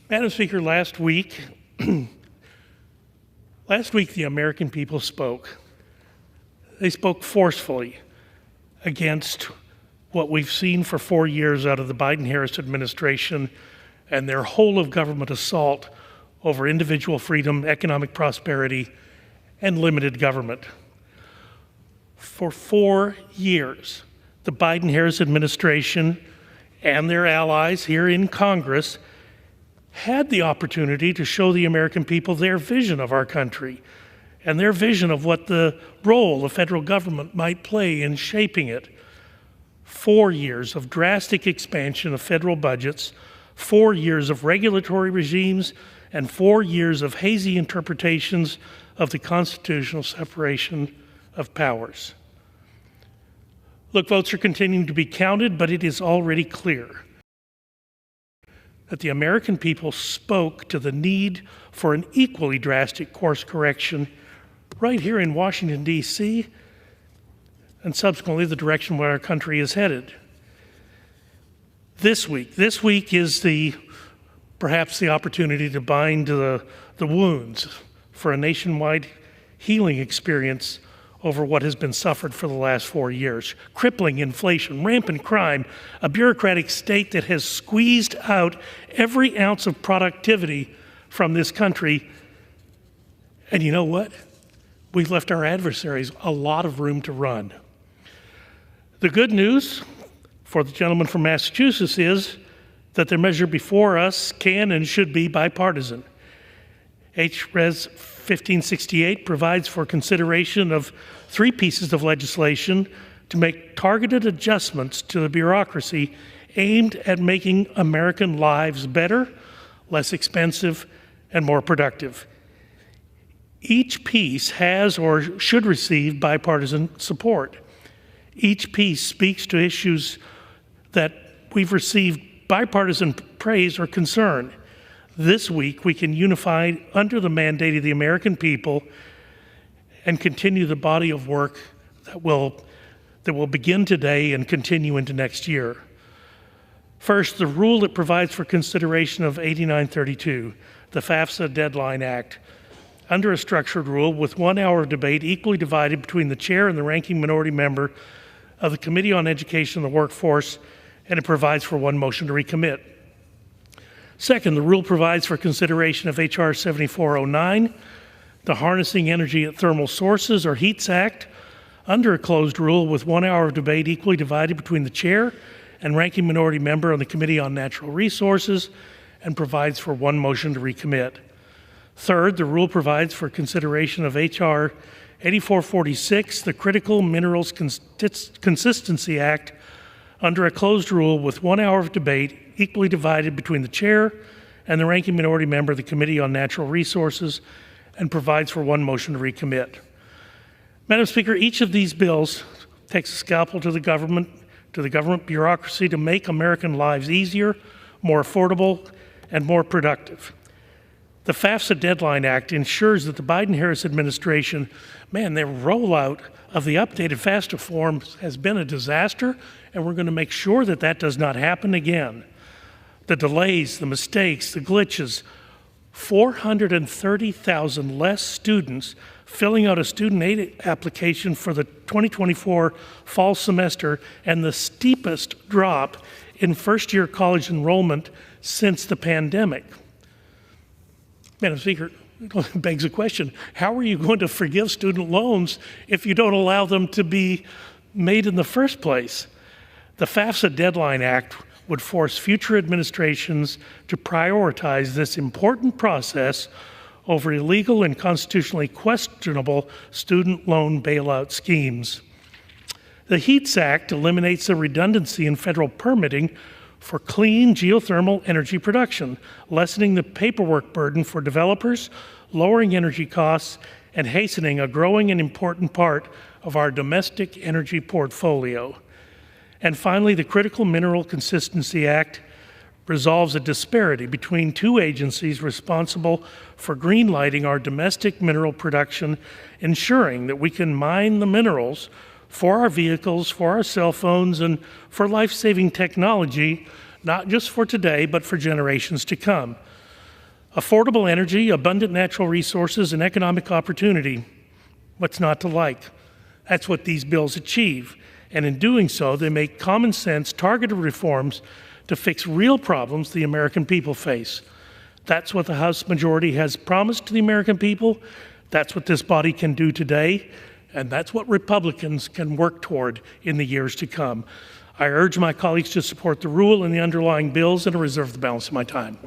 Madam Speaker, last week the American people spoke. They spoke forcefully against what we've seen for 4 years out of the Biden-Harris administration and their whole of government assault over individual freedom, economic prosperity, and limited government. For 4 years, the Biden-Harris administration and their allies here in Congress had the opportunity to show the American people their vision of our country and their vision of what the role the federal government might play in shaping it. 4 years of drastic expansion of federal budgets, 4 years of regulatory regimes, and 4 years of hazy interpretations of the constitutional separation of powers. Look, votes are continuing to be counted, but it is already clear that the American people spoke to the need for an equally drastic course correction right here in Washington, D.C., and subsequently the direction where our country is headed. This week is perhaps the opportunity to bind the wounds for a nationwide healing experience over what has been suffered for the last 4 years. Crippling inflation, rampant crime, a bureaucratic state that has squeezed out every ounce of productivity from this country. And you know what? We've left our adversaries a lot of room to run. The good news for the gentleman from Massachusetts is that the measure before us can and should be bipartisan. H.Res. 1568 provides for consideration of 3 pieces of legislation to make targeted adjustments to the bureaucracy aimed at making American lives better, less expensive, and more productive. Each piece has or should receive bipartisan support. Each piece speaks to issues that we've received bipartisan praise or concern. This week, we can unify under the mandate of the American people and continue the body of work that will begin today and continue into next year. First, the rule that provides for consideration of 8932, the FAFSA Deadline Act, under a structured rule with 1 hour of debate equally divided between the chair and the ranking minority member of the Committee on Education and the Workforce, and it provides for 1 motion to recommit. Second, the rule provides for consideration of H.R. 7409, the Harnessing Energy at Thermal Sources, or HEATS Act, under a closed rule with 1 hour of debate equally divided between the chair and ranking minority member on the Committee on Natural Resources, and provides for 1 motion to recommit. Third, the rule provides for consideration of H.R. 8446, the Critical Minerals Consistency Act, under a closed rule with 1 hour of debate equally divided between the chair and the ranking minority member of the Committee on Natural Resources, and provides for 1 motion to recommit. Madam Speaker, each of these bills takes a scalpel to the government bureaucracy to make American lives easier, more affordable, and more productive. The FAFSA Deadline Act ensures that the Biden-Harris administration, their rollout of the updated FAFSA forms has been a disaster, and we're going to make sure that that does not happen again. The delays, the mistakes, the glitches, 430,000 less students filling out a student aid application for the 2024 fall semester, and the steepest drop in first-year college enrollment since the pandemic. Madam Speaker, it begs a question. How are you going to forgive student loans if you don't allow them to be made in the first place? The FAFSA Deadline Act would force future administrations to prioritize this important process over illegal and constitutionally questionable student loan bailout schemes. The HEATS Act eliminates the redundancy in federal permitting for clean geothermal energy production, lessening the paperwork burden for developers, lowering energy costs, and hastening a growing and important part of our domestic energy portfolio. And finally, the Critical Mineral Consistency Act resolves a disparity between 2 agencies responsible for greenlighting our domestic mineral production, ensuring that we can mine the minerals for our vehicles, for our cell phones, and for life-saving technology, not just for today, but for generations to come. Affordable energy, abundant natural resources, and economic opportunity. What's not to like? That's what these bills achieve. And in doing so, they make common sense, targeted reforms to fix real problems the American people face. That's what the House majority has promised to the American people. That's what this body can do today. And that's what Republicans can work toward in the years to come. I urge my colleagues to support the rule and the underlying bills and to reserve the balance of my time.